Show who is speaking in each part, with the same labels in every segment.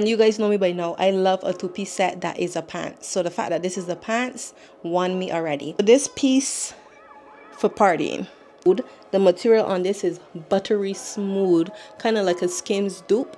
Speaker 1: And you guys know me by now, I love a two-piece set that is a pants. So the fact that this is the pants won me already. So this piece for partying. The material on this is buttery smooth, kind of like a Skims dupe.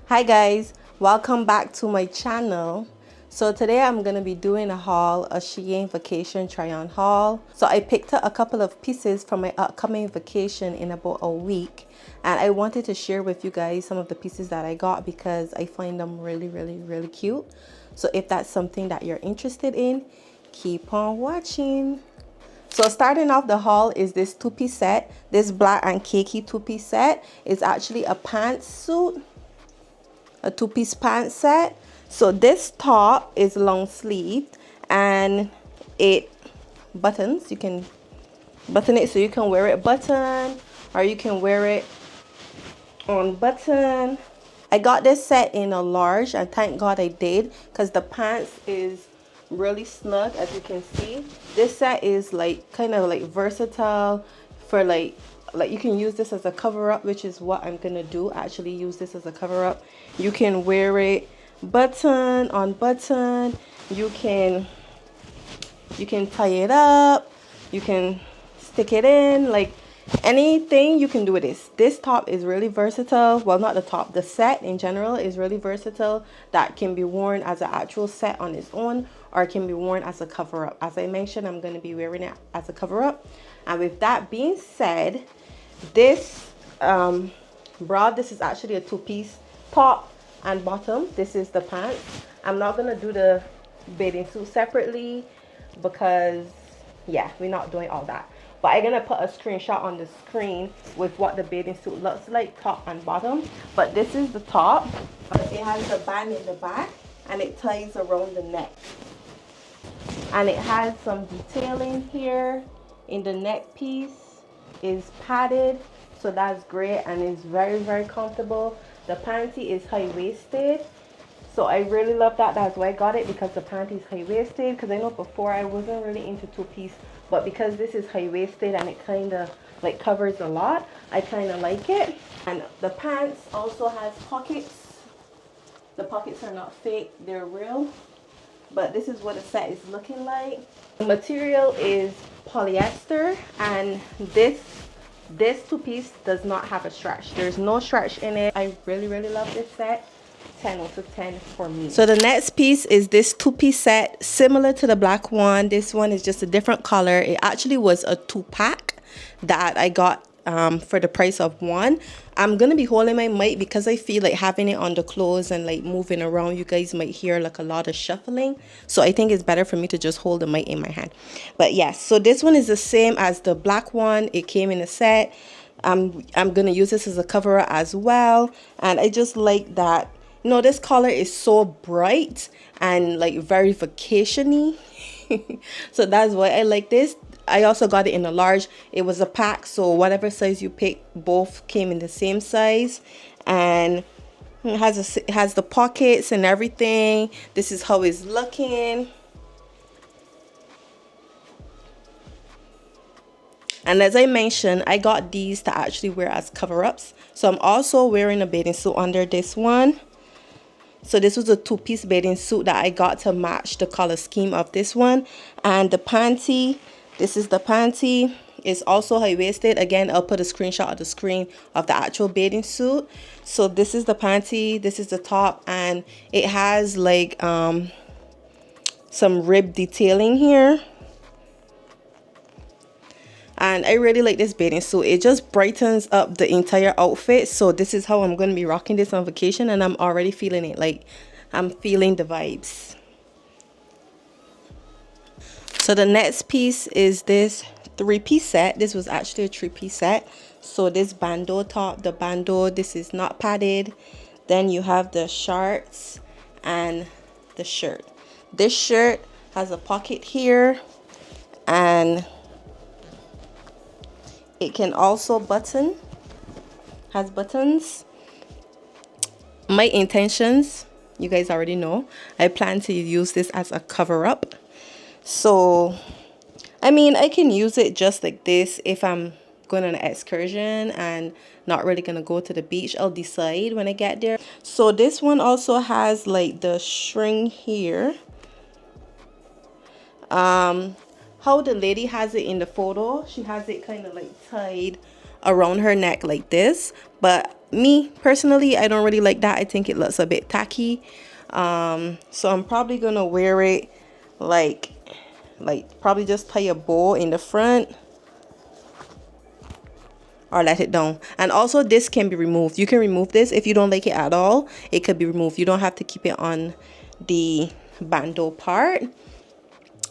Speaker 1: Hi guys, welcome back to my channel. So today I'm going to be doing a haul, a SHEIN vacation try-on haul. So I picked up a couple of pieces from my upcoming vacation in about a week, and I wanted to share with you guys some of the pieces that I got because I find them really cute. So if that's something that you're interested in, keep on watching. So starting off the haul is this two-piece set. This black and khaki two-piece set is actually a pantsuit, a two-piece pants set. So this top is long sleeved and it buttons. You can button it so you can wear it button, or you can wear it on button. I got this set in a large, and thank God I did, because the pants is really snug. As you can see, this set is like kind of like versatile for like you can use this as a cover up, which is what I'm gonna do. Actually use this as a cover up. You can wear it button on button, you can tie it up, you can stick it in, like anything you can do with this top is really versatile. Well, not the top, the set in general is really versatile. That can be worn as an actual set on its own, or it can be worn as a cover up. As I mentioned, I'm going to be wearing it as a cover up. And with that being said, this bra, this is actually a two-piece top and bottom. This is the pants. I'm not gonna do the bathing suit separately because yeah, we're not doing all that, but I'm gonna put a screenshot on the screen with what the bathing suit looks like, top and bottom. But this is the top. It has a band in the back and it ties around the neck, and it has some detailing here in the neck piece. Is padded, so that's great, and it's very comfortable. The panty is high-waisted, so I really love that. That's why I got it, because the panty is high-waisted. Because I know before I wasn't really into two-piece, but because this is high-waisted and it kind of like covers a lot, I kind of like it. And the pants also has pockets. The pockets are not fake, they're real. But this is what the set is looking like. The material is polyester, and this two-piece does not have a stretch. There's no stretch in it. I really love this set. 10 out of 10 for me. So the next piece is this two-piece set, similar to the black one. This one is just a different color. It actually was a 2-pack that I got for the price of one. I'm gonna be holding my mic because I feel like having it on the clothes and like moving around, you guys might hear like a lot of shuffling. So I think it's better for me to just hold the mic in my hand. But yes, so this one is the same as the black one. It came in a set. I'm gonna use this as a cover as well, and I just like that. You know, this color is so bright and like very vacation-y. So that's why I like this. I also got it in a large. It was a pack, so whatever size you pick, both came in the same size. And it has the pockets and everything. This is how it's looking. And as I mentioned, I got these to actually wear as cover-ups. So I'm also wearing a bathing suit under this one. So this was a two-piece bathing suit that I got to match the color scheme of this one. And the panty, this is the panty. It's also high-waisted. Again, I'll put a screenshot of the screen of the actual bathing suit. So this is the panty, this is the top, and it has like some rib detailing here. And I really like this bathing suit. It just brightens up the entire outfit. So this is how I'm going to be rocking this on vacation, and I'm already feeling it. Like, I'm feeling the vibes. So the next piece is this 3-piece set. This was actually a 3-piece set. So this bandeau top, the bandeau, this is not padded. Then you have the shorts and the shirt. This shirt has a pocket here, and it can also button has buttons. My intentions, you guys already know. I plan to use this as a cover up. So, I mean, I can use it just like this if I'm going on an excursion and not really going to go to the beach. I'll decide when I get there. So this one also has like the string here. How the lady has it in the photo, she has it kind of like tied around her neck like this, but me personally, I don't really like that. I think it looks a bit tacky. So I'm probably gonna wear it like probably just tie a bow in the front or let it down. And also this can be removed. You can remove this if you don't like it at all. It could be removed. You don't have to keep it on the bandeau part.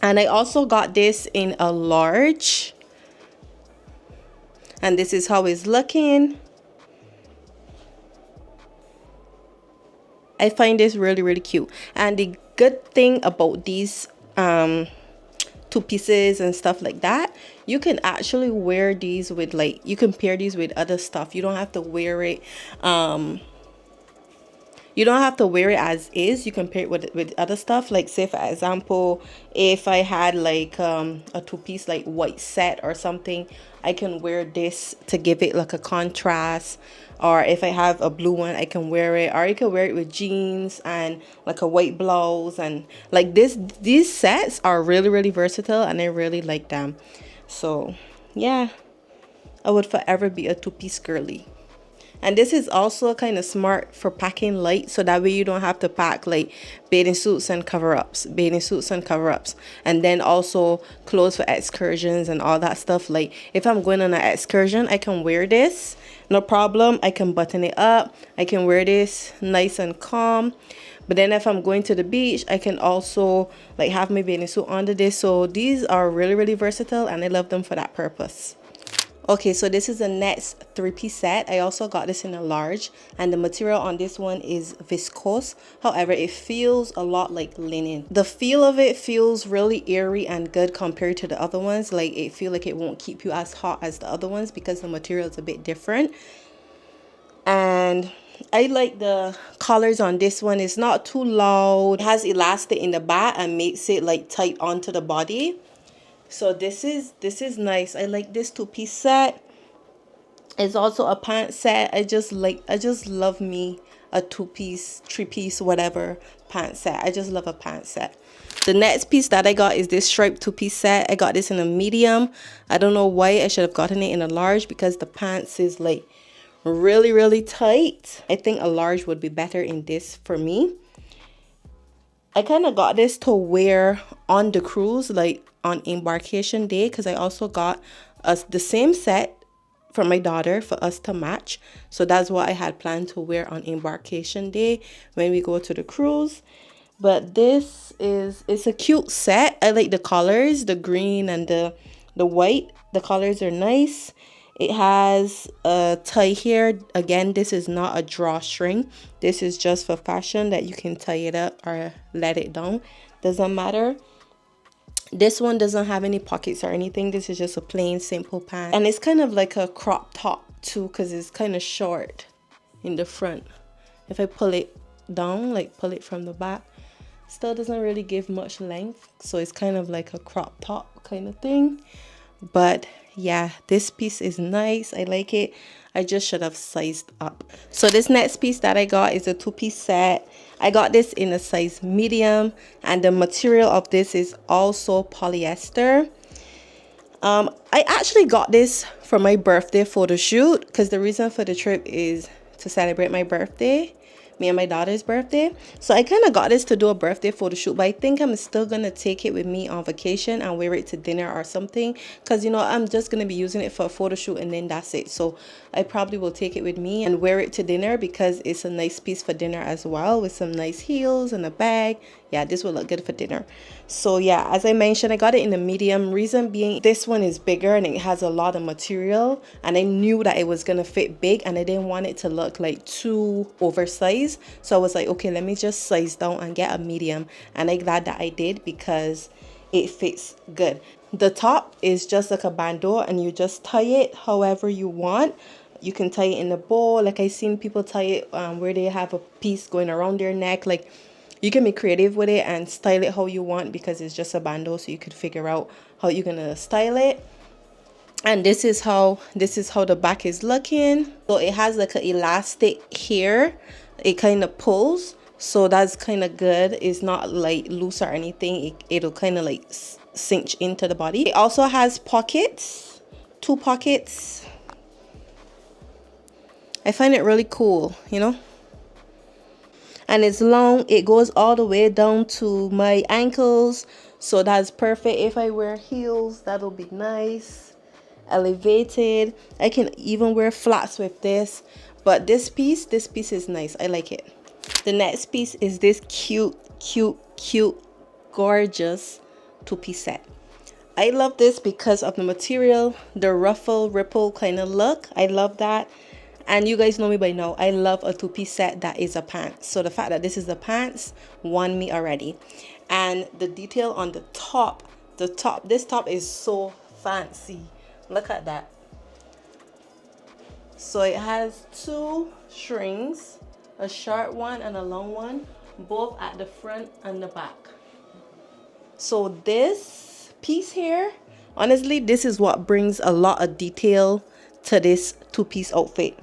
Speaker 1: And I also got this in a large, and this is how it's looking. I find this really, really cute. And the good thing about these two pieces and stuff like that, you can actually wear these with, like, you can pair these with other stuff. You don't have to wear it you don't have to wear it as is. You can pair it with other stuff. Like, say for example, if I had like a two-piece like white set or something, I can wear this to give it like a contrast. Or if I have a blue one, I can wear it. Or you can wear it with jeans and like a white blouse. And like these sets are really, really versatile, and I really like them. So yeah, I would forever be a two-piece girly. And this is also kind of smart for packing light, so that way you don't have to pack like bathing suits and cover-ups, and then also clothes for excursions and all that stuff. Like if I'm going on an excursion, I can wear this, no problem. I can button it up. I can wear this nice and calm. But then if I'm going to the beach, I can also like have my bathing suit under this. So these are really, really versatile, and I love them for that purpose. Okay, so this is the next three-piece set. I also got this in a large, and the material on this one is viscose. However, it feels a lot like linen. The feel of it feels really airy and good compared to the other ones. Like, it feels like it won't keep you as hot as the other ones because the material is a bit different. And I like the colors on this one. It's not too loud. It has elastic in the back and makes it like tight onto the body. So this is nice. I like this two-piece set. It's also a pant set. I just love me a two-piece, three-piece, whatever pant set. I just love a pant set. The next piece that I got is this striped two-piece set. I got this in a medium. I don't know why I should have gotten it in a large, because the pants is like really, really tight. I think a large would be better in this for me. I kind of got this to wear on the cruise, like on embarkation day, because I also got us the same set for my daughter for us to match. So that's what I had planned to wear on embarkation day when we go to the cruise. But it's a cute set. I like the colors, the green and the white. The colors are nice. It has a tie here. Again, this is not a drawstring. This is just for fashion, that you can tie it up or let it down. Doesn't matter. This one doesn't have any pockets or anything. This is just a plain, simple pant. And it's kind of like a crop top too, because it's kind of short in the front. If I pull it down, like pull it from the back, still doesn't really give much length. So it's kind of like a crop top kind of thing. But yeah, this piece is nice. I like it. I just should have sized up. So this next piece that I got is a two-piece set. I got this in a size medium, and the material of this is also polyester. I actually got this for my birthday photo shoot, because the reason for the trip is to celebrate my birthday, me and my daughter's birthday. So I kind of got this to do a birthday photo shoot, but I think I'm still gonna take it with me on vacation and wear it to dinner or something, because you know, I'm just gonna be using it for a photo shoot and then that's it. So I probably will take it with me and wear it to dinner, because it's a nice piece for dinner as well, with some nice heels and a bag. Yeah, this will look good for dinner. So yeah, as I mentioned, I got it in a medium. Reason being, this one is bigger and it has a lot of material, and I knew that it was gonna fit big, and I didn't want it to look like too oversized. So I was like, okay, let me just size down and get a medium, and I'm glad that I did, because it fits good. The top is just like a bandeau, and you just tie it however you want. you can tie it in a bow, like I seen people tie it where they have a piece going around their neck. Like, you can be creative with it and style it how you want, because it's just a bandeau, so you could figure out how you're gonna style it. And this is how the back is looking. So it has like an elastic here, it kind of pulls, so that's kind of good. It's not like loose or anything. It'll kind of like cinch into the body. It also has pockets, 2 pockets. I find it really cool, you know. And it's long, it goes all the way down to my ankles, so that's perfect. If I wear heels, that'll be nice, elevated. I can even wear flats with this. But this piece is nice. I like it. The next piece is this cute gorgeous 2-piece set. I love this because of the material, the ruffle ripple kind of look. I love that. And you guys know me by now, I love a 2-piece set that is a pants. So the fact that this is the pants won me already. And the detail on the top, this top is so fancy. Look at that. So it has 2 strings, a short one and a long one, both at the front and the back. So this piece here, honestly, this is what brings a lot of detail to this 2-piece outfit.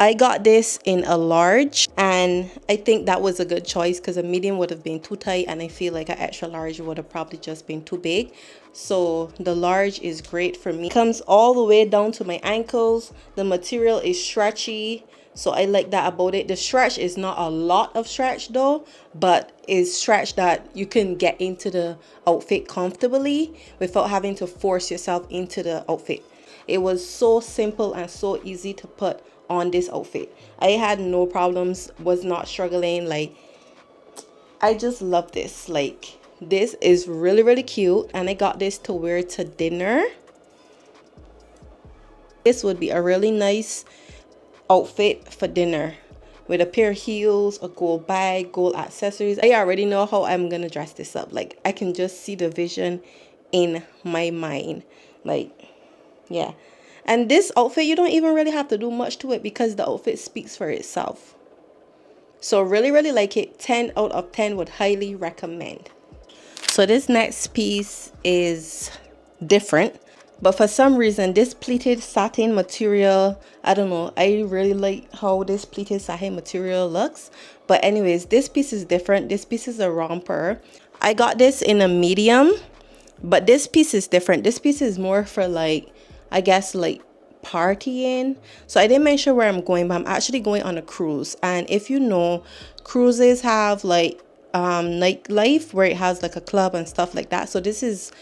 Speaker 1: I got this in a large, and I think that was a good choice because a medium would have been too tight, and I feel like an extra large would have probably just been too big. So the large is great for me. It comes all the way down to my ankles. The material is stretchy, so I like that about it. The stretch is not a lot of stretch though, but it's stretch that you can get into the outfit comfortably without having to force yourself into the outfit. It was so simple and so easy to put on this outfit. I had no problems, was not struggling. Like, I just love this. Like, this is really cute, and I got this to wear to dinner. This would be a really nice outfit for dinner with a pair of heels, a gold bag, gold accessories. I already know how I'm gonna dress this up. Like, I can just see the vision in my mind. Like, yeah. And this outfit, you don't even really have to do much to it because the outfit speaks for itself. So really like it. 10 out of 10 would highly recommend. So this next piece is different, but for some reason this pleated satin material, I don't know, I really like how this pleated satin material looks. But anyways, this piece is different. This piece is a romper. I got this in a medium, but this piece is different. This piece is more for like, I guess, like partying. So I didn't mention where I'm going, but I'm actually going on a cruise. And if you know, cruises have like nightlife where it has like a club and stuff like that. So this is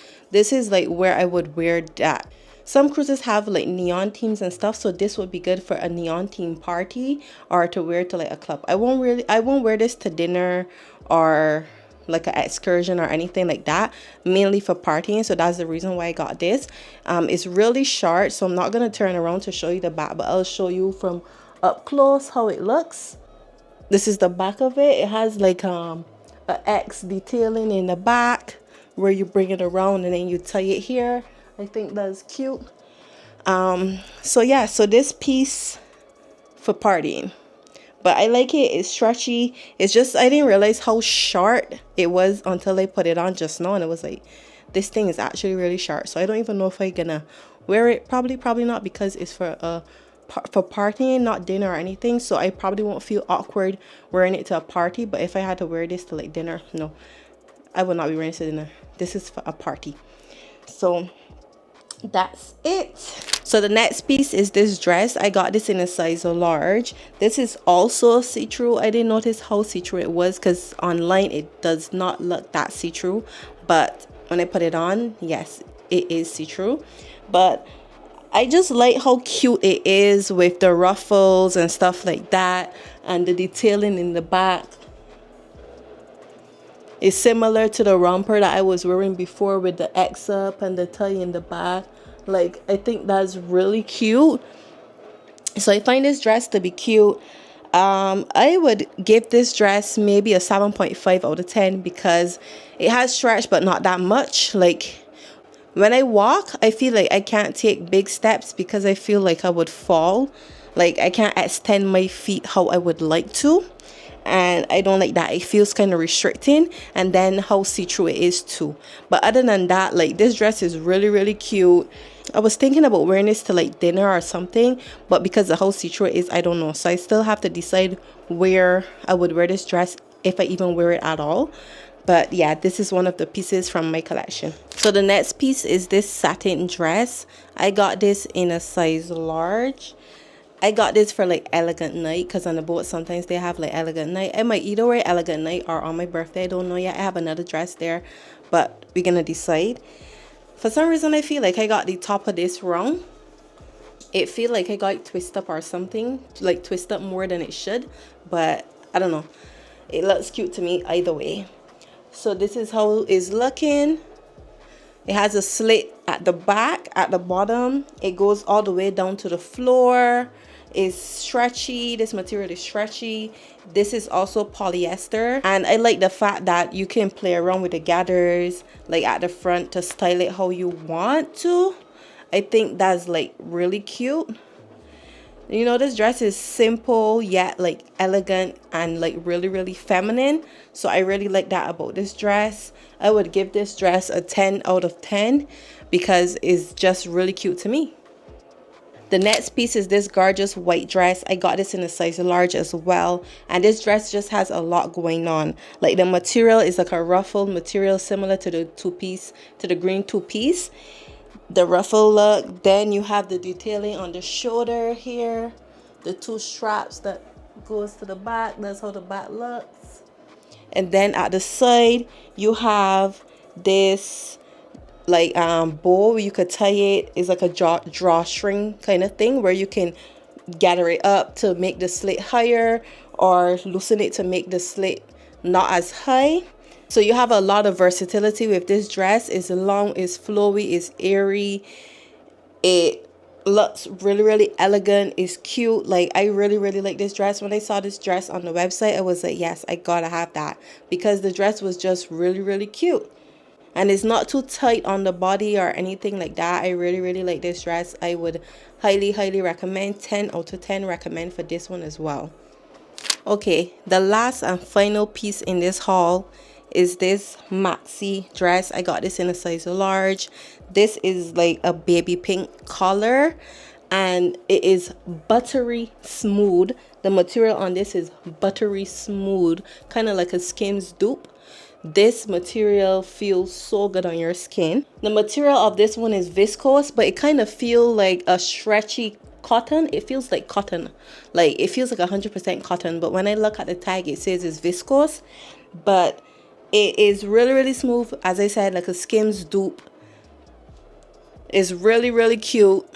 Speaker 1: like where I would wear that. Some cruises have like neon themes and stuff, so this would be good for a neon theme party or to wear to like a club. I won't wear this to dinner or like an excursion or anything like that, mainly for partying. So that's the reason why I got this. It's really short, so I'm not gonna turn around to show you the back, but I'll show you from up close how it looks. This is the back of it. It has like a X detailing in the back where you bring it around and then you tie it here. I think that's cute. So yeah, so this piece for partying. But I like it. It's stretchy. It's just, I didn't realize how short it was until I put it on just now, and it was like, this thing is actually really short. So I don't even know if I'm gonna wear it. Probably not, because it's for partying, not dinner or anything. So I probably won't feel awkward wearing it to a party. But if I had to wear this to like dinner, no, I would not be wearing it to dinner. This is for a party. So that's it. So the next piece is this dress. I got this in a size large. This is also see-through. I didn't notice how see-through it was because online it does not look that see-through, but when I put it on, yes, it is see-through. But I just like how cute it is with the ruffles and stuff like that, and the detailing in the back. It's similar to the romper that I was wearing before with the X up and the tie in the back. Like, I think that's really cute. So I find this dress to be cute. I would give this dress maybe a 7.5 out of 10 because it has stretch, but not that much. Like, when I walk, I feel like I can't take big steps because I feel like I would fall. Like I can't extend my feet how I would like to, and I don't like that. It feels kind of restricting, and then how see-through it is too. But other than that, like this dress is really cute. I was thinking about wearing this to like dinner or something, but because of how see-through it is, I don't know. So I still have to decide where I would wear this dress, if I even wear it at all. But yeah, this is one of the pieces from my collection. So the next piece is this satin dress. I got this in a size large. I got this for like elegant night, because on the boat sometimes they have like elegant night. I might either wear elegant night or on my birthday. I don't know yet. I have another dress there, but we're gonna decide. For some reason I feel like I got the top of this wrong. It feel like I got it twisted up or something, like twist up more than it should, but I don't know. It looks cute to me either way. So this is how it's looking. It has a slit at the back, at the bottom. It goes all the way down to the floor. It's stretchy. This material is stretchy. This is also polyester, and I like the fact that you can play around with the gathers like at the front to style it how you want to. I think that's like really cute. You know, this dress is simple yet like elegant and like really feminine. So I really like that about this dress. I would give this dress a 10 out of 10 because it's just really cute to me. The next piece is this gorgeous white dress. I got this in a size large as well, and this dress just has a lot going on. Like the material is like a ruffled material similar to the two-piece, to the green two-piece. The ruffle look, then you have the detailing on the shoulder here, the two straps that goes to the back. That's how the back looks. And then at the side you have this like bow where you could tie it. It's like a drawstring kind of thing where you can gather it up to make the slit higher or loosen it to make the slit not as high. So you have a lot of versatility with this dress. It's long, it's flowy, it's airy. It looks really elegant. It's cute. Like I really like this dress. When I saw this dress on the website, I was like, yes, I gotta have that, because the dress was just really cute. And it's not too tight on the body or anything like that. I really like this dress. I would highly recommend. 10 out of 10 recommend for this one as well. Okay, the last and final piece in this haul is this maxi dress. I got this in a size large. This is like a baby pink color, and it is buttery smooth. The material on this is buttery smooth, kind of like a Skims dupe. This material feels so good on your skin. The material of this one is viscose, but it kind of feels like a stretchy cotton. It feels like cotton, like it feels like 100% cotton, but when I look at the tag it says it's viscose, but it is really smooth. As I said, like a Skims dupe. It's really cute.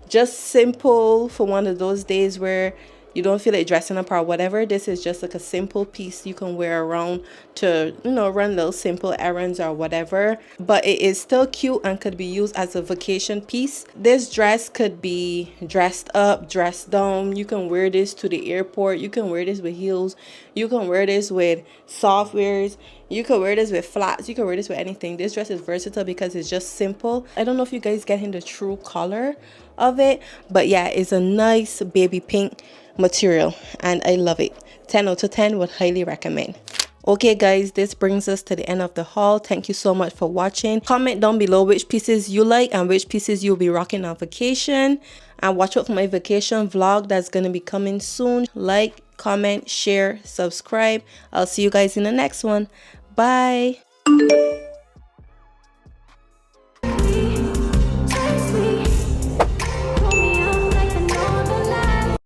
Speaker 1: Just simple for one of those days where you don't feel like dressing up or whatever. This is just like a simple piece you can wear around to, you know, run little simple errands or whatever. But it is still cute and could be used as a vacation piece. This dress could be dressed up, dressed down. You can wear this to the airport. You can wear this with heels. You can wear this with soft wears. You can wear this with flats. You can wear this with anything. This dress is versatile because it's just simple. I don't know if you guys getting the true color of it, but yeah, it's a nice baby pink material and I love it. 10 out of 10 would highly recommend. Okay guys, this brings us to the end of the haul. Thank you so much for watching. Comment down below which pieces you like and which pieces you'll be rocking on vacation, and watch out for my vacation vlog that's going to be coming soon. Like, comment, share, subscribe. I'll see you guys in the next one. Bye.